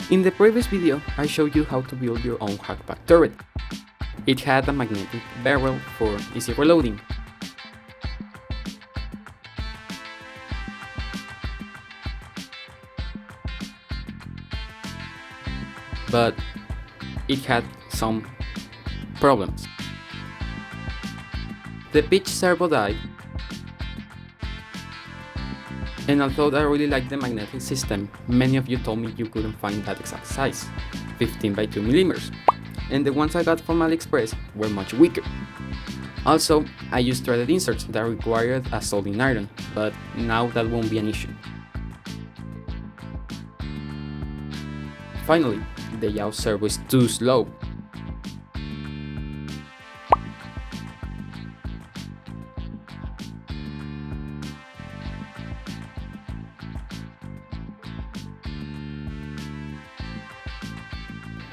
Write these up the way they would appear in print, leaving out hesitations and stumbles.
In the previous video, I showed you how to build your own HackPack turret. It had a magnetic barrel for easy reloading. But it had some problems. The pitch servo died, and although I really liked the magnetic system, many of you told me you couldn't find that exact size, 15 by 2 millimeters, and the ones I got from AliExpress were much weaker. Also, I used threaded inserts that required a soldering iron, but now that won't be an issue. Finally, the yaw servo is too slow.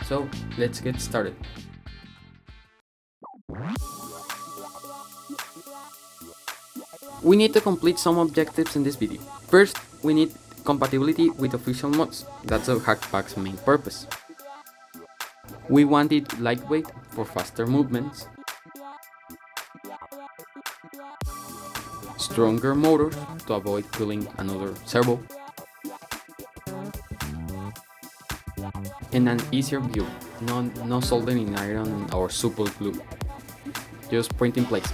So let's get started. We need to complete some objectives in this video. First, we need compatibility with official mods. That's the HackPack's main purpose. We want it lightweight for faster movements, stronger motors to avoid killing another servo, and an easier build, no soldering iron or super glue, just print in place.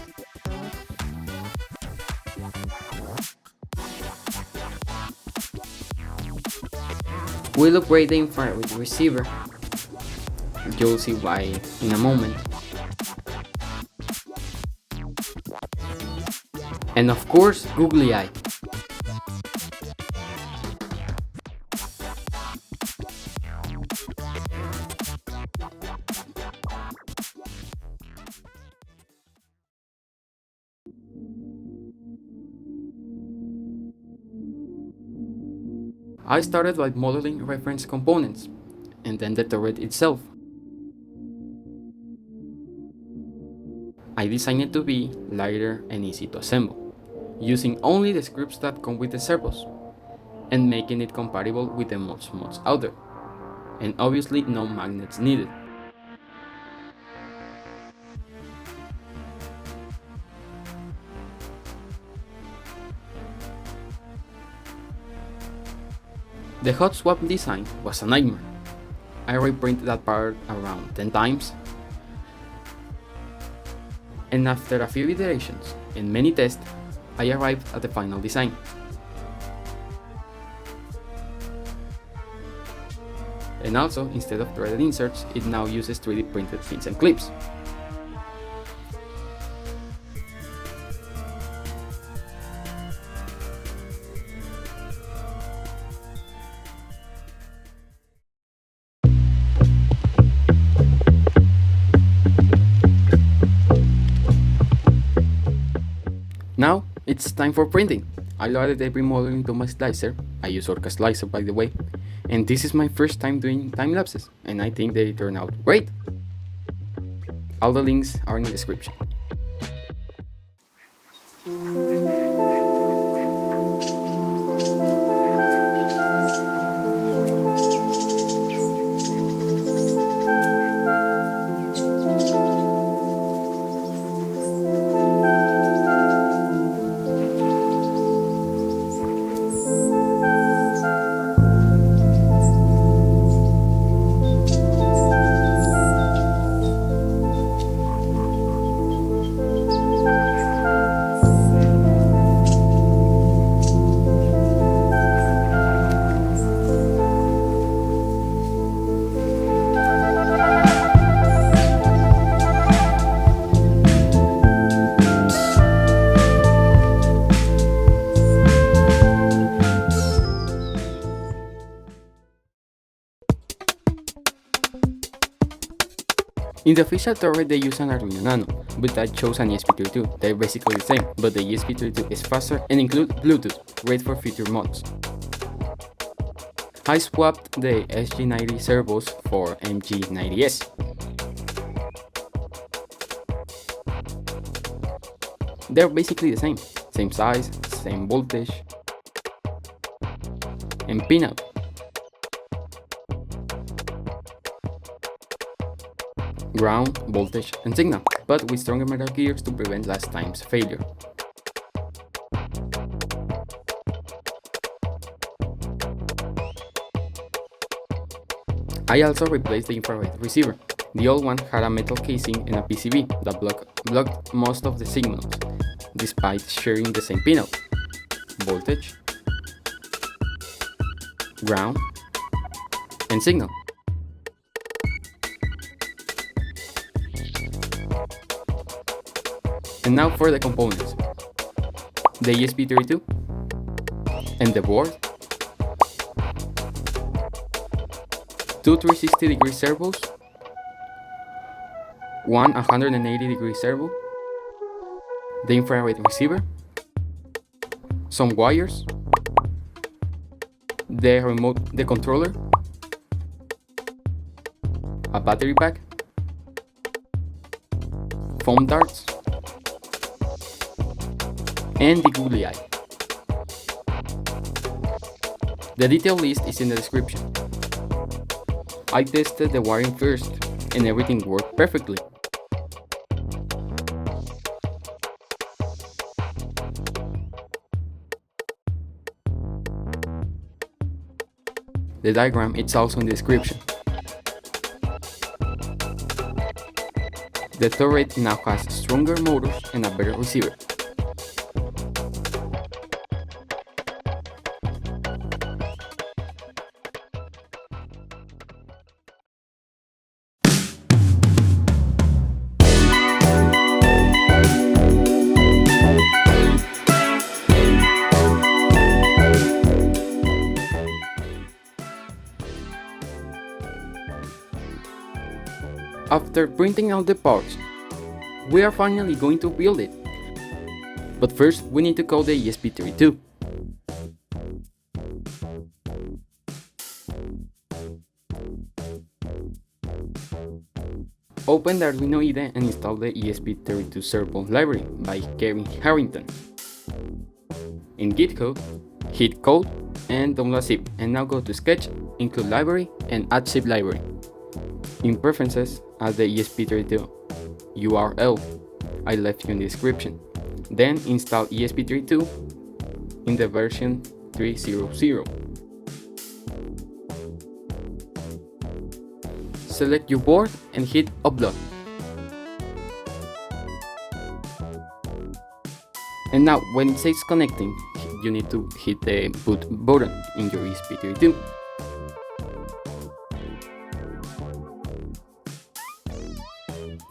We'll upgrade the infrared receiver, you'll see why in a moment. And of course, googly eye. I started by modeling reference components, and then the turret itself. I designed it to be lighter and easy to assemble, using only the screws that come with the servos, and making it compatible with the most mods out there, and obviously no magnets needed. The hot swap design was a nightmare. I reprinted that part around 10 times, and after a few iterations and many tests, I arrived at the final design. And also, instead of threaded inserts, it now uses 3D printed pins and clips. Now, it's time for printing. I loaded every model into my slicer. I use Orca Slicer, by the way, and this is my first time doing time lapses, and I think they turn out great. All the links are in the description. In the official turret they use an Arduino Nano, but I chose an ESP32. They're basically the same, but the ESP32 is faster and includes Bluetooth, great for future mods. I swapped the SG90 servos for MG90S. They're basically the same size, same voltage, and pinout. ground, voltage, and signal, but with stronger metal gears to prevent last time's failure. I also replaced the infrared receiver. The old one had a metal casing and a PCB that blocked most of the signals, despite sharing the same pinout: voltage, ground, and signal. And now for the components: the ESP32 and the board, two 360-degree servos, one 180-degree servo, the infrared receiver, some wires, the controller, a battery pack, foam darts, and the googly eye. The detailed list is in the description. I tested the wiring first, and everything worked perfectly. The diagram is also in the description. The turret now has stronger motors and a better receiver. After printing out the parts, we are finally going to build it. But first, we need to code the ESP32. Open the Arduino IDE and install the ESP32 servo library by Kevin Harrington. In Git code, hit code and download zip, and now go to Sketch, include library, and add zip library. In preferences, add the ESP32 URL I left you in the description. Then install ESP32 in the version 3.0.0. Select your board and hit upload. And now when it says connecting, you need to hit the boot button in your ESP32.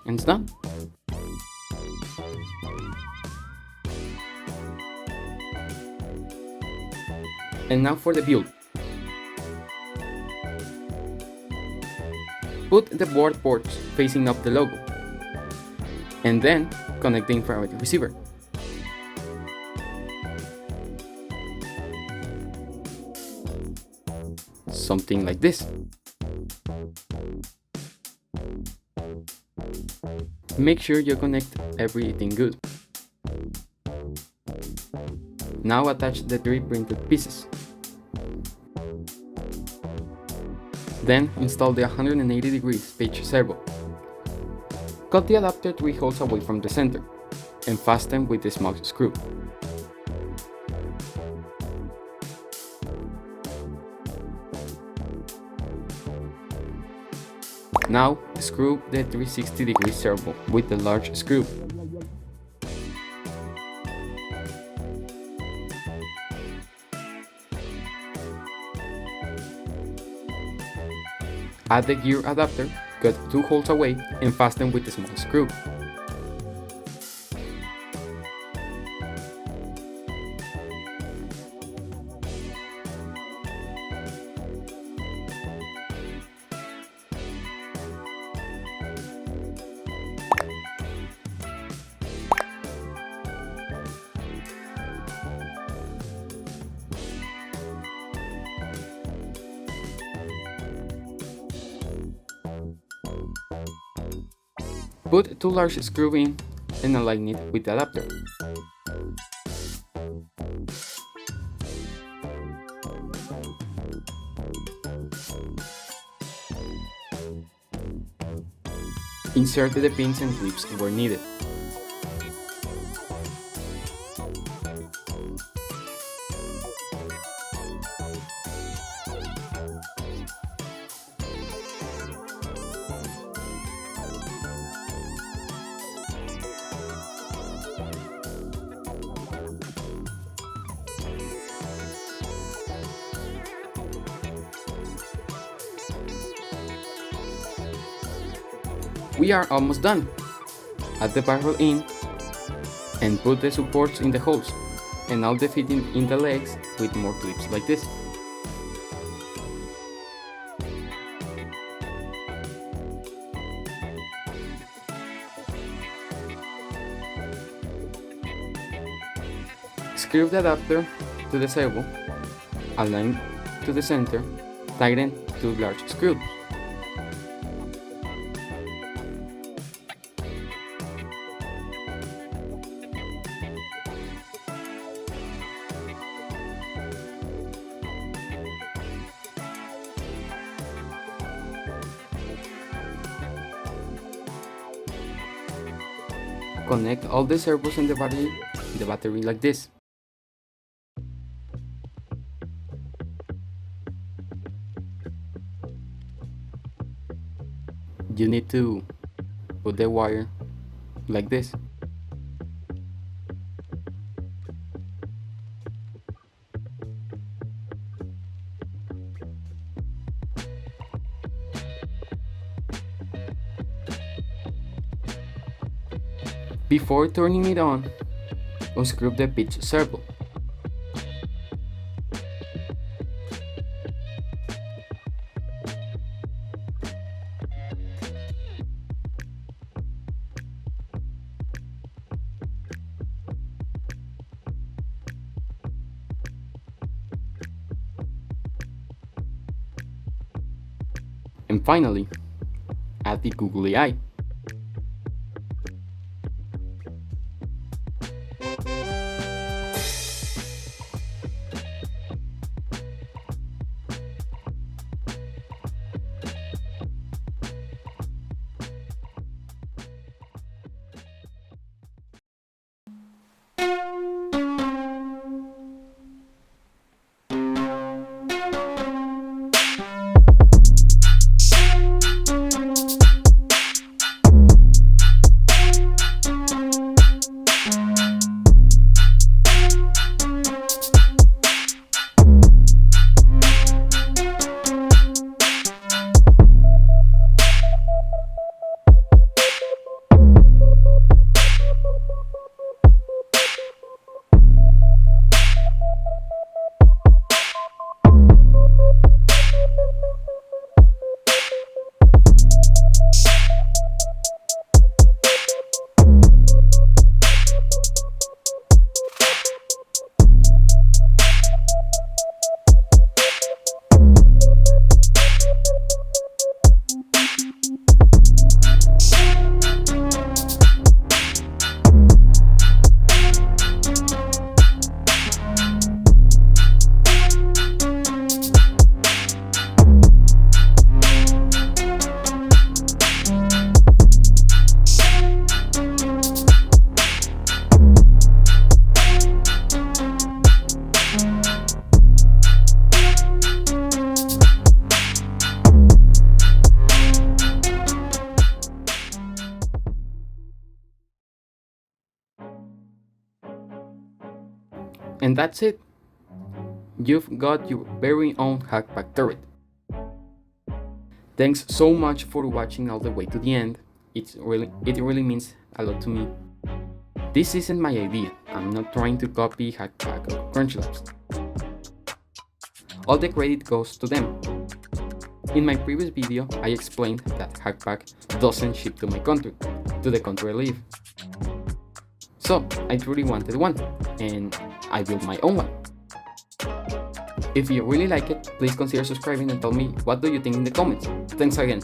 And it's done. And now for the build. Put the board ports facing up the logo, and then connect the infrared receiver. Something like this. Make sure you connect everything good. Now attach the 3 printed pieces. Then install the 180-degree pitch servo. Cut the adapter 3 holes away from the center and fasten with the small screw. Now screw the 360-degree servo with the large screw. Add the gear adapter, cut 2 holes away, and fasten with the small screw. Put 2 large screws in and align it with the adapter. inserted the pins and clips where needed. We are almost done. Add the barrel in and put the supports in the holes, and now the fitting in the legs with more clips like this. Screw the adapter to the servo, align to the center, tighten 2 large screws. Connect all the servos and the battery like this. You need to put the wire like this. Before turning it on, unscrew the pitch servo. And finally, add the googly eye. And that's it. You've got your very own HackPack turret. Thanks so much for watching all the way to the end. It really means a lot to me. This isn't my idea. I'm not trying to copy HackPack or CrunchLabs. All the credit goes to them. In my previous video, I explained that HackPack doesn't ship to my country, to the country I live. So I truly wanted one, and I built my own one. If you really like it, please consider subscribing and tell me what do you think in the comments. Thanks again.